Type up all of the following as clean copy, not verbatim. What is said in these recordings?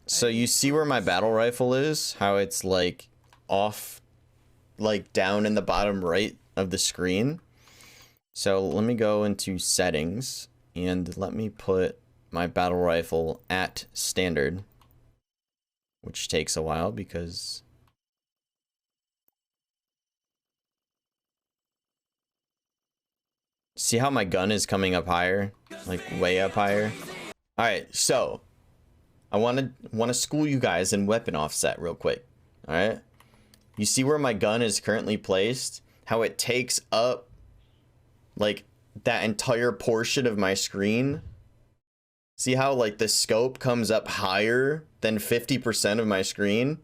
So you see where my battle rifle is? How it's like off, like down in the bottom right of the screen. So let me go into settings and let me put my battle rifle at standard, which takes a while because see how my gun is coming up higher, like way up higher. All right, so I want to school you guys in weapon offset real quick. All right, you see where my gun is currently placed, how it takes up like that entire portion of my screen. See how like the scope comes up higher than 50% of my screen,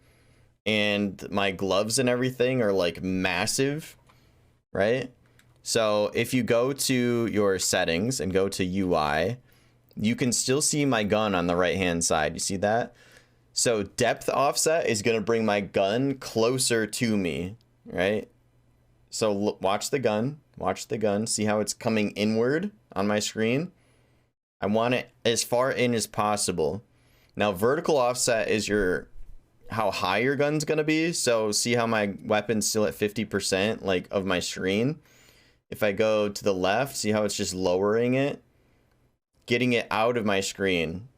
and my gloves and everything are like massive, right? So if you go to your settings and go to UI, you can still see my gun on the right hand side. You see that? So depth offset is going to bring my gun closer to me, right? So look, watch the gun, see how it's coming inward on my screen. I want it as far in as possible. Now vertical offset is how high your gun's going to be. So see how my weapon's still at 50% like of my screen. If I go to the left, see how it's just lowering it, getting it out of my screen,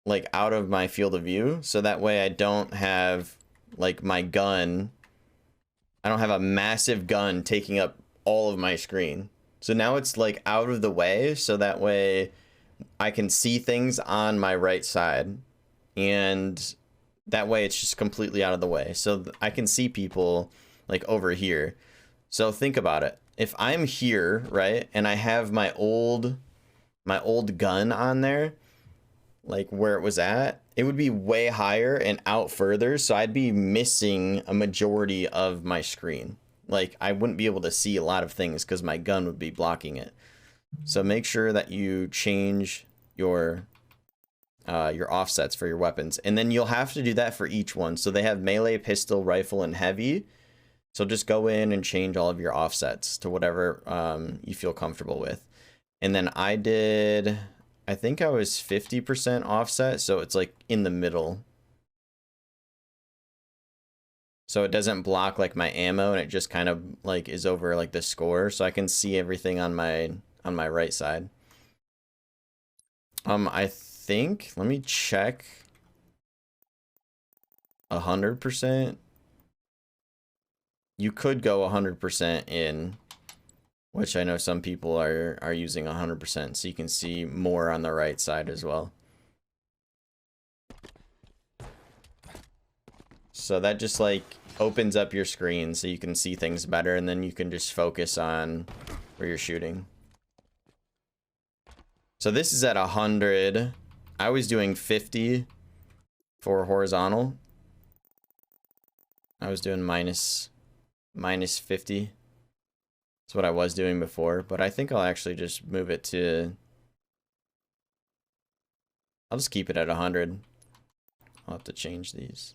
like out of my field of view. So that way I don't have like my gun, I don't have a massive gun taking up all of my screen. So now it's like out of the way. So that way I can see things on my right side, and that way it's just completely out of the way. So I can see people like over here. So think about it. If I'm here, right, and I have my old gun on there, like where it was at, it would be way higher and out further. So I'd be missing a majority of my screen. Like I wouldn't be able to see a lot of things because my gun would be blocking it. So make sure that you change your offsets for your weapons, and then you'll have to do that for each one. So they have melee, pistol, rifle, and heavy. So just go in and change all of your offsets to whatever you feel comfortable with. And then I think I was 50% offset, so it's like in the middle. So it doesn't block like my ammo, and it just kind of like is over like the score, so I can see everything on my right side. I think, let me check. 100%. You could go 100% in, which I know some people are using 100%, so you can see more on the right side as well. So that just like opens up your screen so you can see things better, and then you can just focus on where you're shooting. So this is at 100. I was doing 50 for horizontal. I was doing minus 50. That's what I was doing before, but I think I'll actually just move it to, I'll just keep it at 100. I'll have to change these.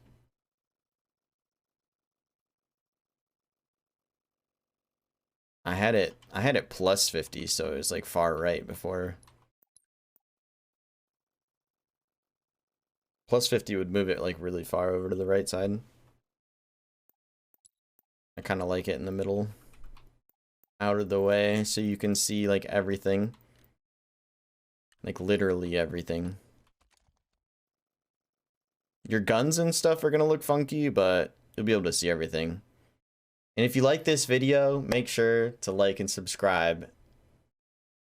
I had it plus 50, so it was like far right before. Plus 50 would move it like really far over to the right side. I kind of like it in the middle, out of the way, so you can see like everything, like literally everything. Your guns and stuff are gonna look funky, but you'll be able to see everything. And if you like this video, make sure to like and subscribe,